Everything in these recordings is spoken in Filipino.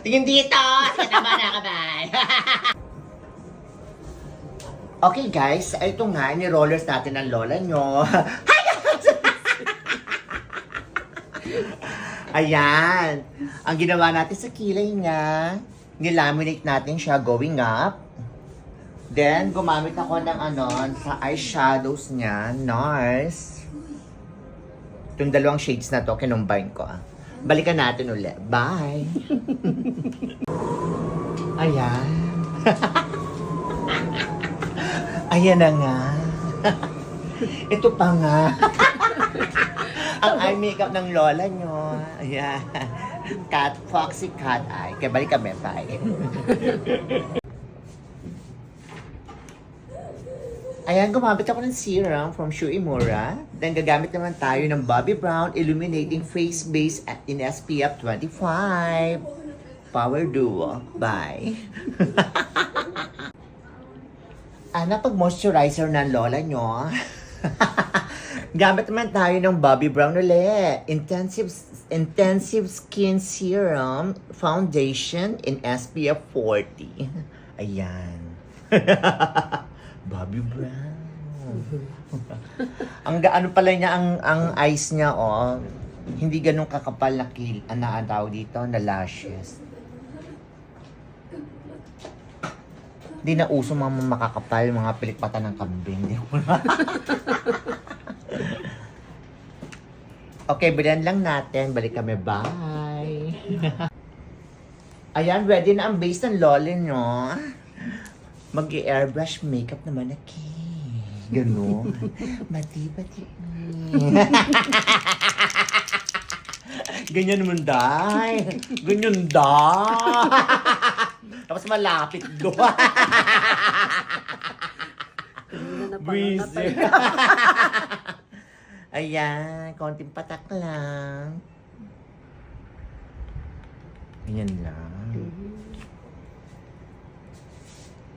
Tingin dito! Sige naman na, kabay! Okay guys, ito nga, ni-rollers natin ang lola nyo. Hi guys! Ayan. Ang ginawa natin sa kilay niya, nilaminate natin siya going up. Then, gumamit ako ng sa eyeshadows niya. Nice. Itong dalawang shades na to, kinumbine ko. Balikan natin ulit. Bye! Ayan. Ayan na nga. Ito pa nga. Ang eye makeup ng lola nyo. Ayan. Foxy cat eye. Kaya balik kami. Bye. Ayan, gumamit ako ng serum from Shu Uemura. Then gagamit naman tayo ng Bobbi Brown Illuminating Face Base in SPF 25. Power Duo. Bye. Pag moisturizer ng lola nyo, gamit naman tayo ng Bobbi Brown ulit. Intensive Skin Serum Foundation in SPF 40. Ayan. Bobbi Brown. Ang gaano pala niya ang eyes niya, hindi ganun kakapal na ang tawag dito, na lashes. Hindi na uso mga makakapal, mga pilikpata ng kambing. Okay, bilan lang natin. Balik kami. Bye! Ayan, ready na ang base ng lola nyo. Mag-airbrush makeup naman aki. Gano'n. Mati-pati. Ganyan naman, day. Ganyan, day. Tapos malapit doon. Breezy. Ayan, konting patak lang. Ganyan lang.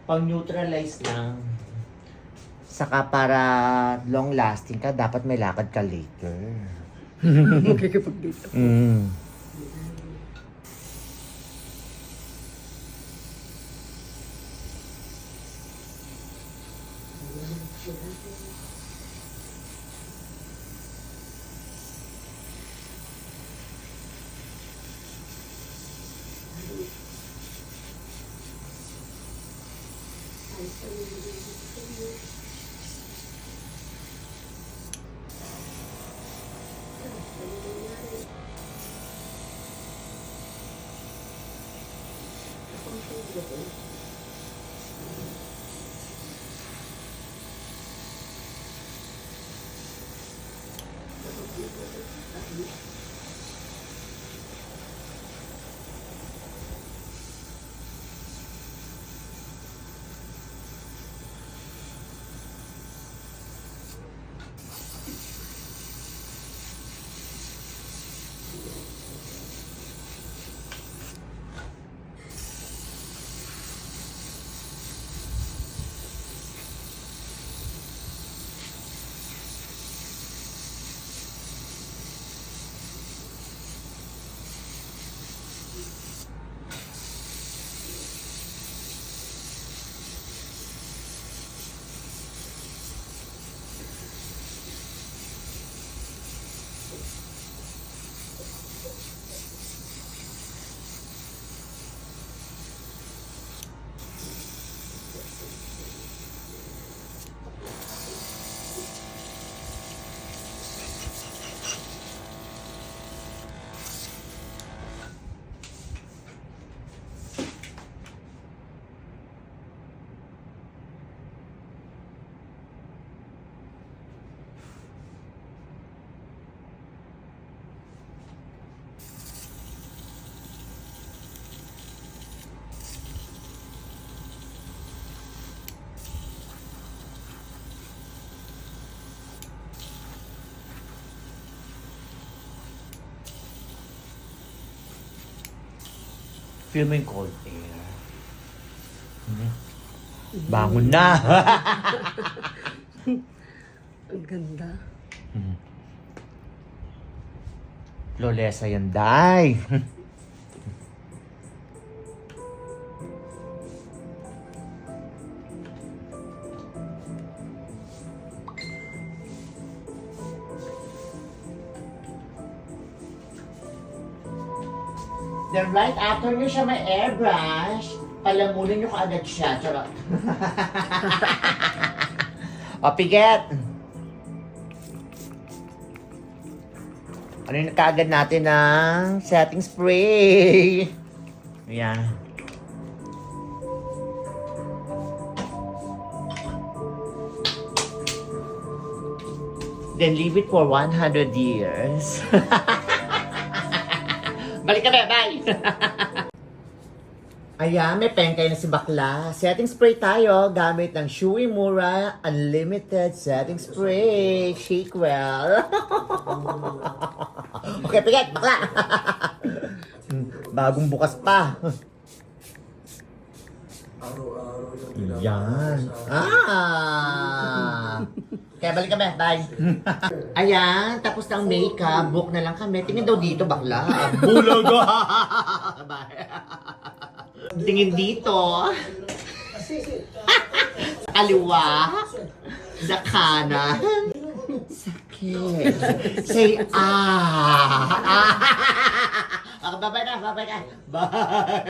Pang-neutralize lang. Saka para long lasting ka, dapat may lakad ka later. Magkikipag-dito. Feel mo yung cold air. Bangon na! Ang ganda. Lolesa yan, day! Then right after nyo siya may airbrush, palamunin nyo kaagad siya. Charot. O, piget. Ano yung kaagad natin ng setting spray? Ayan. Then leave it for 100 years. Balik ka na, bye! Ayan, may pengkay na si bakla. Setting spray tayo gamit ng Shui Mura Unlimited Setting Spray. Shake well. Okay, piget, bakla! Bagong bukas pa. Yan. Kaya balik kami. Bye. Ayan, tapos na ang makeup. Book na lang kami. Tingin daw dito, bakla. Bulog. Bye. Tingin dito. Sa kaliwa. Sa kanan. Sakit. Say, Okay, bye-bye na. Bye-bye na. Bye.